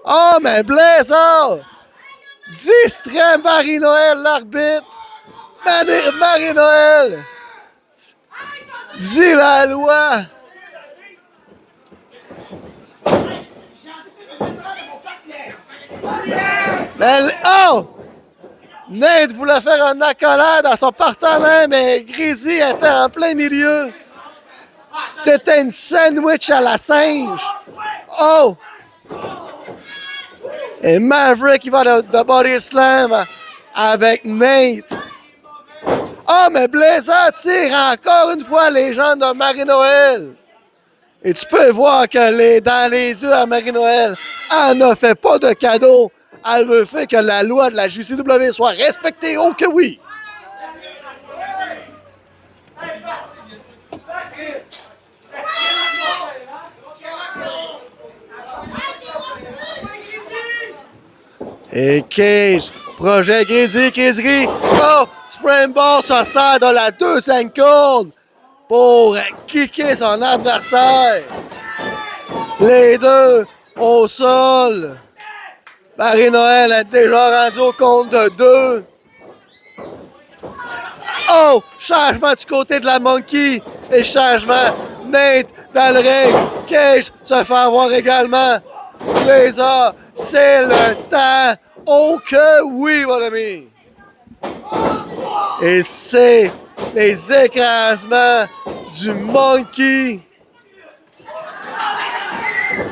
Oh, mais Blazer distrait Marie-Noël, l'arbitre. Marie-Noël dit la loi. Mais, oh! Nate voulait faire une accolade à son partenaire, mais Grizzly était en plein milieu. C'était une sandwich à la singe. Oh! Et Maverick, il va de body slam avec Nate. Oh, mais Blazer tire encore une fois les gens de Marie-Noël. Et tu peux voir que dans les yeux à Marie-Noël, elle ne fait pas de cadeau. Elle veut faire que la loi de la JCW soit respectée. Oh que oui! Et Cage, projet Grizzly. Oh, Springboard se sert de la deuxième corde pour kicker son adversaire. Les deux au sol. Marie-Noël est déjà rendu au compte de 2. Oh, changement du côté de la Monkey. Et changement, Nate dans le ring. Cage se fait avoir également. Blazer, c'est le temps. Oh que oui, mon ami. Et c'est les écrasements du Monkey.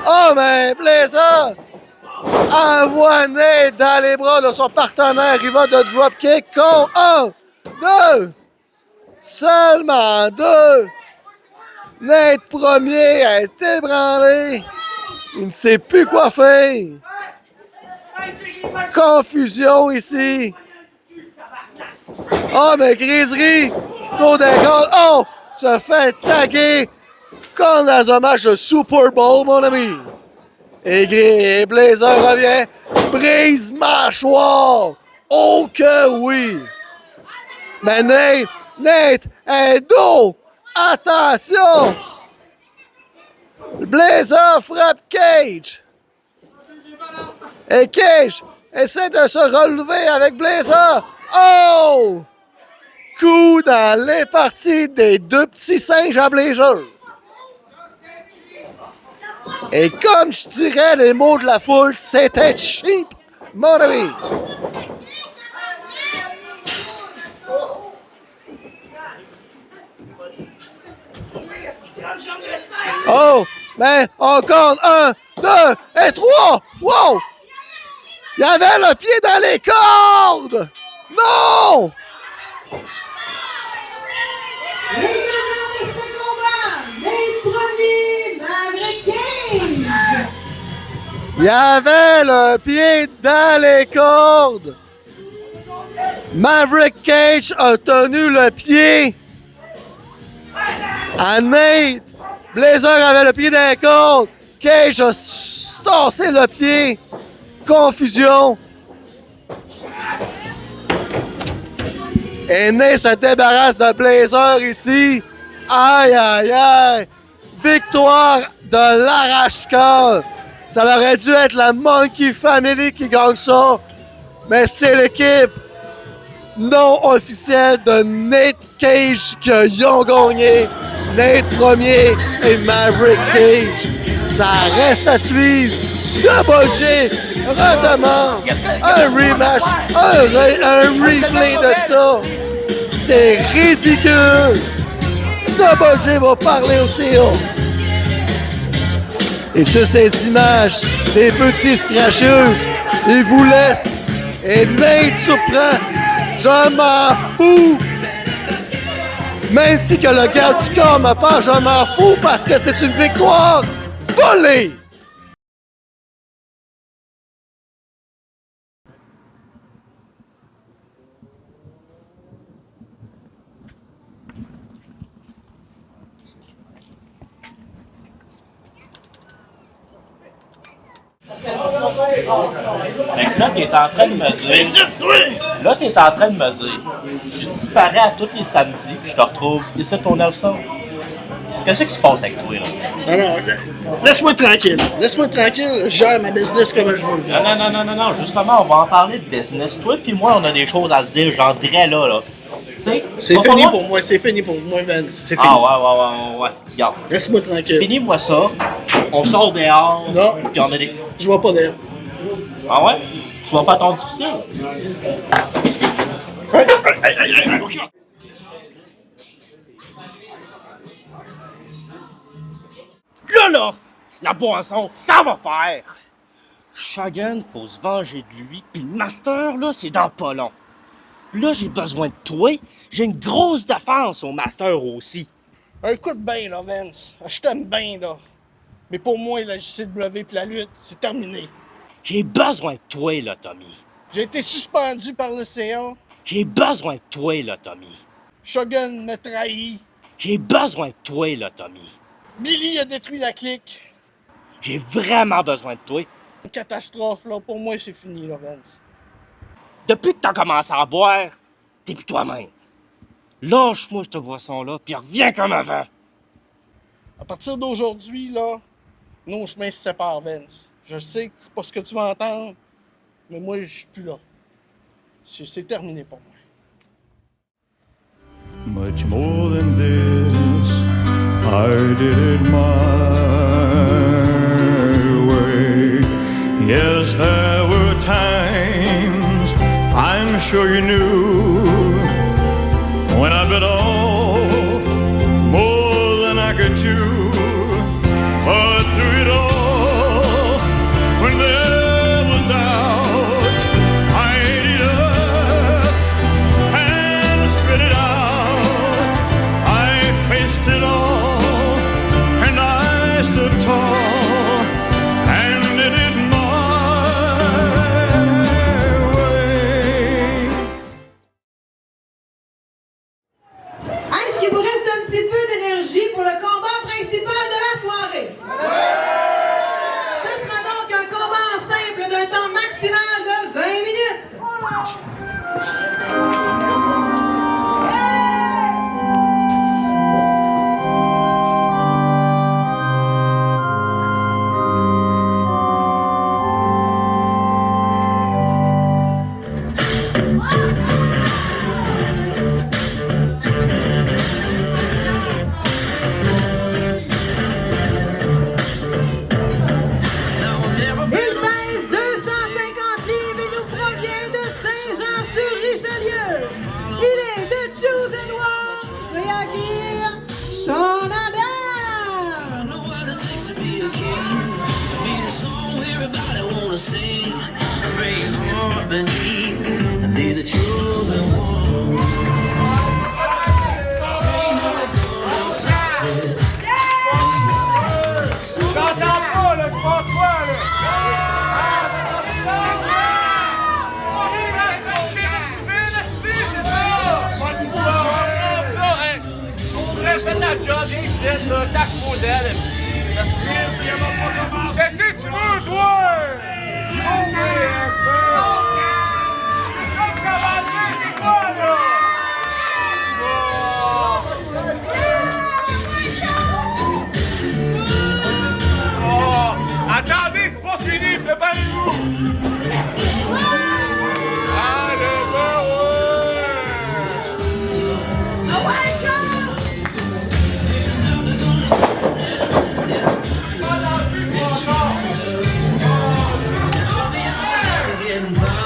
Oh, mais Blazer envoie Nate dans les bras de son partenaire. Il va de dropkick contre 1, 2. Seulement 2. Nate premier a été ébranlé. Il ne sait plus quoi faire. Confusion ici. Oh, mais Grizzly, oh, se fait taguer comme dans un match de Super Bowl, mon ami. Et Blazer revient, brise mâchoire. Oh que oui. Mais Nate est dos. Attention. Blazer frappe Cage. Et Cage essaie de se relever avec Blazer. Oh! Coup dans les parties des deux petits singes à Blazer. Et comme je dirais les mots de la foule, c'était cheap, mon ami. Oh, mais on compte 1, 2 et 3. Wow! Il y avait le pied dans les cordes! Non! Les gagnants de ce combat, les premiers, Maverick Cage. Il y avait le pied dans les cordes. Maverick Cage a tenu le pied à Nate. Blazer avait le pied dans les cordes. Cage a tassé le pied. Confusion. Et Nate se débarrasse de Blazer ici. Aïe, aïe, aïe. Victoire de l'arrache-cœur. Ça aurait dû être la Monkey Family qui gagne ça. Mais c'est l'équipe non officielle de Nate Cage qui ont gagné. Nate premier et Maverick Cage. Ça reste à suivre. Double J redemande un rematch, un replay de ça. c'est ridicule! Double J va parler au CA. Et sur ces images, des petits scratcheuses, ils vous laissent. Et Nate surprend. Je m'en fous! Même si que le gars du corps me parle, je m'en fous parce que c'est une victoire volée! Fait que là, t'es en train de me dire... Là, t'es en train de me dire... Tu disparais à tous les samedis, puis je te retrouve ici ton Nelson. Qu'est-ce qui se passe avec toi, là? Non, laisse-moi tranquille. Laisse-moi tranquille, je gère ma business comme je veux. Non. Justement, on va en parler de business. Toi puis moi, on a des choses à se dire, genre vrai là. C'est fini pour moi, Vince. C'est fini. Ah ouais. Regarde. Laisse-moi tranquille. Finis-moi ça. On sort dehors. Non. Puis on a des... Je vois pas d'air. Ah ouais? Tu vas faire ton difficile. Là, la boisson, ça va faire! Shagan, faut se venger de lui, pis le master, là, c'est dans pas long. Pis là, j'ai besoin de toi, j'ai une grosse défense au master aussi. Écoute bien, là, Vince. Je t'aime bien, là. Mais pour moi, la JCW pis la lutte, c'est terminé. J'ai besoin de toi, là, Tommy. J'ai été suspendu par le CA. J'ai besoin de toi, là, Tommy. Shogun me trahit. J'ai besoin de toi, là, Tommy. Billy a détruit la clique. J'ai vraiment besoin de toi. Une catastrophe, là. Pour moi, c'est fini, là, Vince. Depuis que t'as commencé à boire, t'es plus toi-même. Lâche-moi cette boisson-là, puis reviens comme avant. À partir d'aujourd'hui, là, nos chemins se séparent, Vince. Je sais que c'est pas ce que tu vas entendre, mais moi, je suis plus là. C'est terminé pour moi. Much more than this, I did it my way. Yes, there were times I'm sure you knew when I bit off more than I could chew. But through it all, when there was doubt, I ate it up and spit it out. I faced it all, and I stood tall, and did it my way. Est-ce qu'il vous reste un petit peu d'énergie pour le combat principal de la soirée? Ce sera donc un combat simple d'un temps maximal de 20 minutes. Il pèse 250 livres et nous provient de Saint-Jean-sur-Richelieu. Il est de Chosen One, prêt à accueillir Sean Adam. Know what it takes to be a king. Be the song everybody wanna sing. Great harmony, and be the chosen one. Qu'est-ce que tu veux, toi? C'est quoi, là? Oh, attendez, c'est pas fini, préparez-vous! Allez, ben ouais! Ah ouais, Jean! Getting by.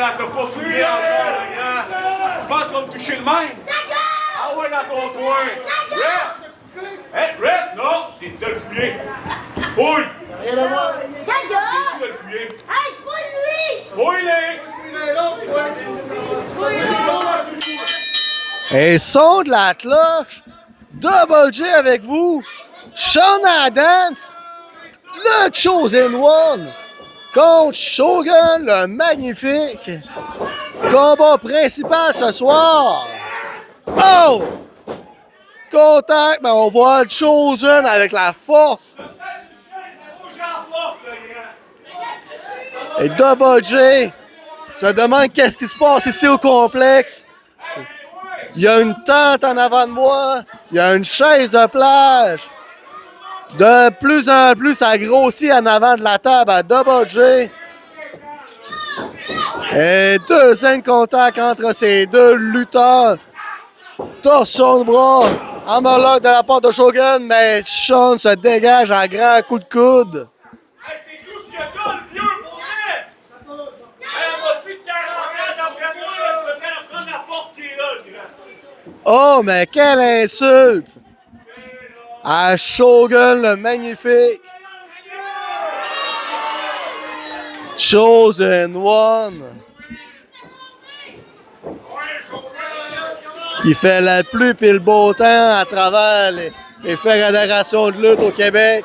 là, t'as pas fouillé encore, là, hein? Je pense qu'on va me toucher de même. Ah ouais, dans ton coin. Reste! Hey, reste! Non! T'es dit de le fouiller. Fouille! Ta gueule! T'es dit de le fouiller. Hey, fouille-lui! Fouille-les! Et son de la cloche, Double J avec vous, Sean Adams, le Chosen One, contre Shogun le Magnifique. Combat principal ce soir. Oh! Contact, mais on voit le Chosen avec la force. Et Double J se demande qu'est-ce qui se passe ici au complexe. Il y a une tente en avant de moi. Il y a une chaise de plage. De plus en plus, ça grossit en avant de la table à Double J. Et deuxième contact entre ces deux lutteurs. Torsion de bras. Hammerlock de la part de Shogun, mais Sean se dégage en grand coup de coude. Hey, c'est tout ce qu'il y a là, le vieux, pour vrai! Hey, on va plus de 40 ans, d'après moi, là, je vais bien prendre la porte qui est là, le grand. Oh, mais quelle insulte! À Shogun le Magnifique. Chosen One. Qui fait la pluie et le beau temps à travers les fédérations de lutte au Québec.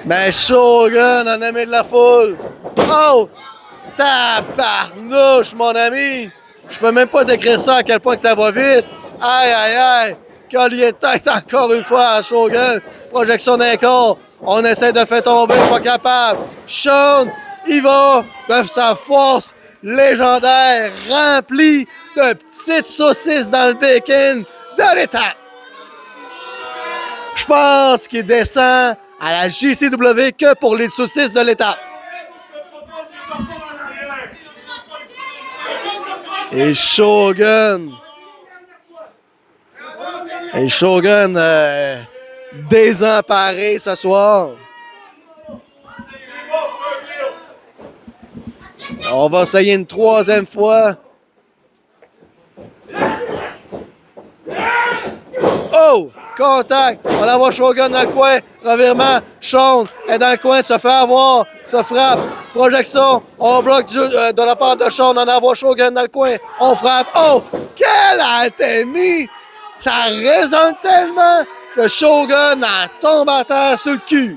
Mais Shogun, un ami de la foule. Oh! Tabarnouche, mon ami! Je peux même pas décrire ça à quel point que ça va vite. Aïe, aïe, aïe! Collier de tête encore une fois à Shogun. Projection d'un corps. On essaie de faire tomber, pas capable. Sean, il va de sa force légendaire, remplie de petites saucisses dans le bacon de l'étape. Je pense qu'il descend à la JCW que pour les saucisses de l'étape. Et Shogun. Désemparé ce soir. On va essayer une troisième fois. Oh! Contact! On envoie Shogun dans le coin. Revirement. Sean est dans le coin, se fait avoir. Se frappe. Projection. On bloque de la part de Sean. On envoie Shogun dans le coin. On frappe. Oh! Quelle atémie! Ça résonne tellement que Shogun en tombe à terre sur le cul.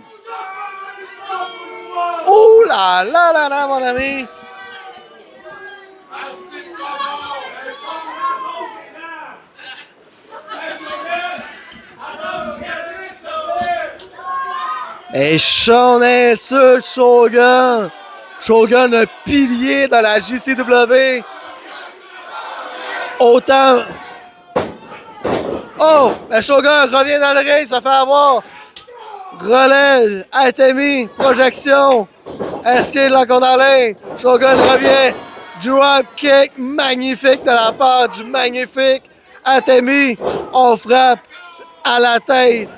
Ouh là là là là, mon ami! Et Sean insulte Shogun. Shogun, un pilier dans la JCW. Autant... Oh! Mais Shogun revient dans le ring, ça fait avoir. Relais, Atemi, projection. Escape la condamnée. Shogun revient. Drop kick magnifique de la part du Magnifique. Atemi, on frappe à la tête.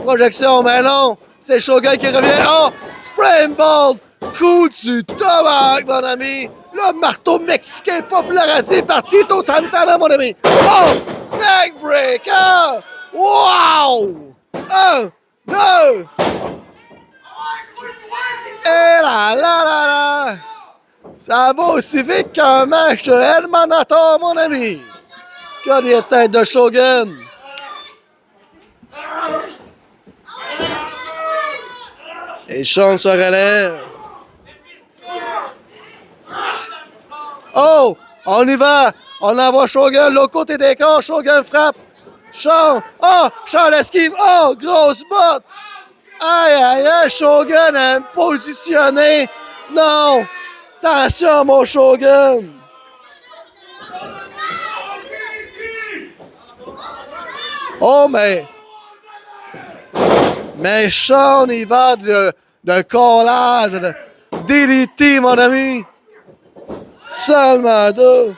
Projection, mais non. C'est Shogun qui revient. Oh! Springboard! Coup du tomahawk, mon ami. Le marteau mexicain popularisé par Tito Santana, mon ami. Oh! Neckbreaker! Wow! 1, 2! Et là, là, là, là! Ça va aussi vite qu'un match de Elmanator, mon ami. Collier de tête de Shogun. Et Sean se relève. Oh! On y va! On envoie Shogun, l'autre côté des corps. Shogun frappe. Sean! Oh! Sean esquive. Oh! Grosse botte! Aïe, aïe, aïe! Shogun a positionné. Non! Attention, mon Shogun! Oh, mais Sean, il va de collage, de DDT, mon ami. Seulement deux.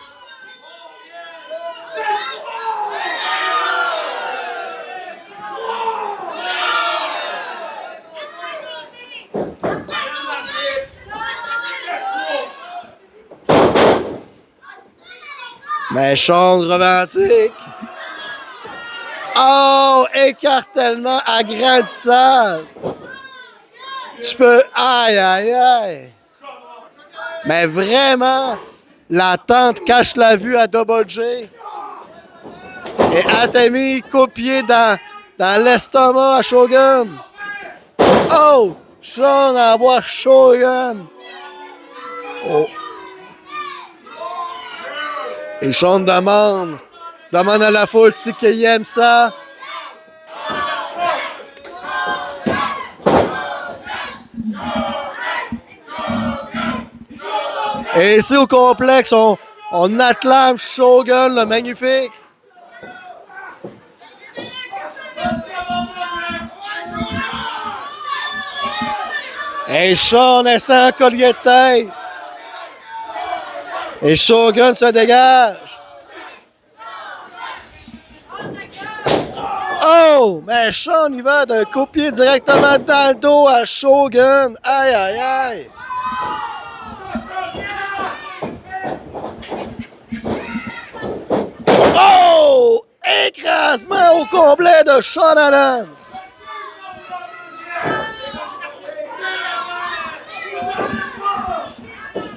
Mais Sean romantique. Oh, écartèlement agrandissant. Tu peux... Aïe, aïe, aïe. Mais vraiment, la tente cache la vue à Double J. Et Atemi copié dans l'estomac à Shogun. Oh! Sean envoie Shogun. Oh. Et Sean demande à la foule si qu'il aime ça. Et ici au complexe, on acclame Shogun le magnifique. Et Sean essaie un collier de tête. Et Shogun se dégage. Oh! Mais Sean, il va d'un coup de pied directement dans le dos à Shogun. Aïe, aïe, aïe. Oh! Écrasement au complet de Sean Adams.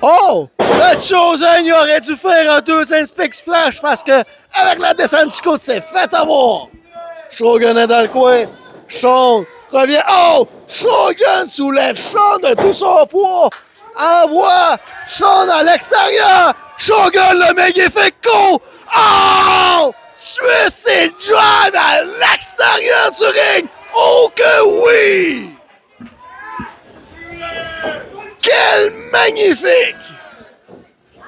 Oh! Le Chosen, il aurait dû faire un deuxième Speak Splash parce que avec la descente du côté, c'est fait avoir. Shogun est dans le coin. Sean revient. Oh! Shogun soulève Sean de tout son poids. Envoie Sean à l'extérieur. Shogun le magnifique coup. Oh! Suicide Drive à l'extérieur du ring. Oh que oui! Quel magnifique!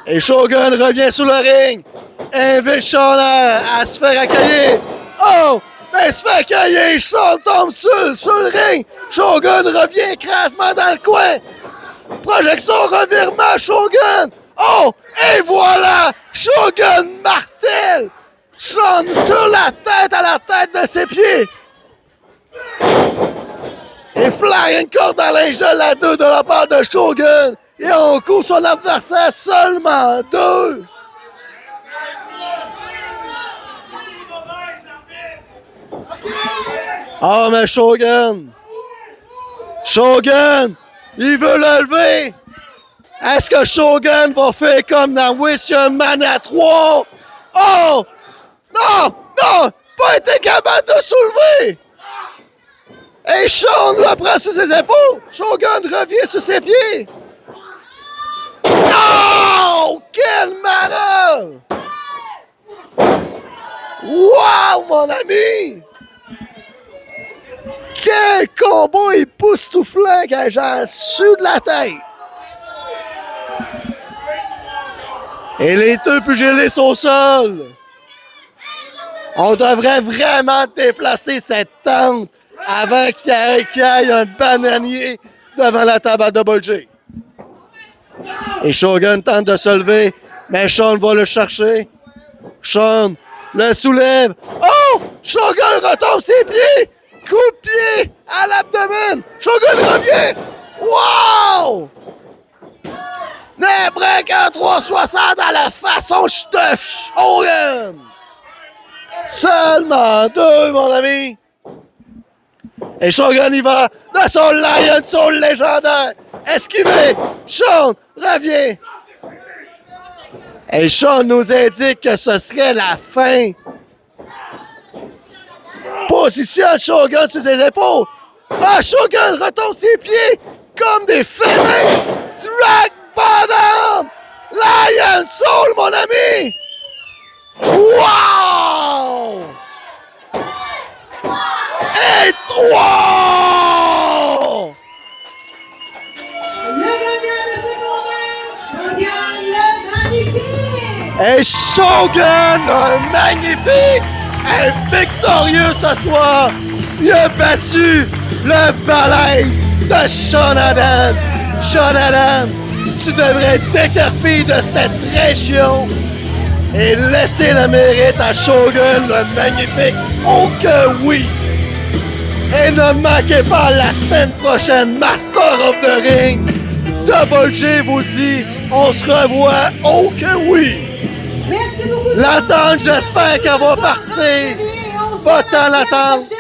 Et Shogun revient sous le ring. Invite Sean à se faire accueillir. Oh! Mais se fait accueillir. Sean tombe sur le ring. Shogun revient écrasement dans le coin. Projection revirement Shogun. Oh! Et voilà! Shogun martèle. Sean sur la tête à la tête de ses pieds. Et fly une corde à linge à 2 de la part de Shogun. Et on court son adversaire seulement 2. Ah, mais Shogun, il veut le lever. Est-ce que Shogun va faire comme dans Wish Your Man à 3? Oh! Non! Pas été capable de soulever! Et Sean le prend sur ses épaules. Shogun revient sur ses pieds. Oh! Quelle manœuvre! Wow, mon ami! Quel combo époustouflant que j'ai su de la tête! Et les deux pugilés sont au sol. On devrait vraiment déplacer cette tente avant qu'il y ait un bananier devant la table à Double J. Et Shogun tente de se lever, mais Sean va le chercher. Sean le soulève. Oh! Shogun retombe ses pieds! Coup de pied à l'abdomen! Shogun revient! Wow! N'importe qu'un 360 à la façon de Shogun! Seulement 2, mon ami! Et Shogun y va de son Lion Soul légendaire! Esquivé! Sean revient! Et Sean nous indique que ce serait la fin. Positionne Shogun sur ses épaules. Ah, Shogun retombe ses pieds comme des félins. Drag bottom! Lion Soul, mon ami! Wow! Et 3! Le gagnant de ce combat, Shogun le magnifique! Et Shogun le magnifique est victorieux ce soir. Il a battu le balèze de Sean Adams. Sean Adams, tu devrais t'écarper de cette région et laisser le mérite à Shogun le magnifique. Oh que oui! Et ne manquez pas la semaine prochaine, Master of the Ring. Double J vous dit, on se revoit. Oh que oui! Merci Merci beaucoup. L'attente, j'espère qu'elle va partir. Pas tant l'attente.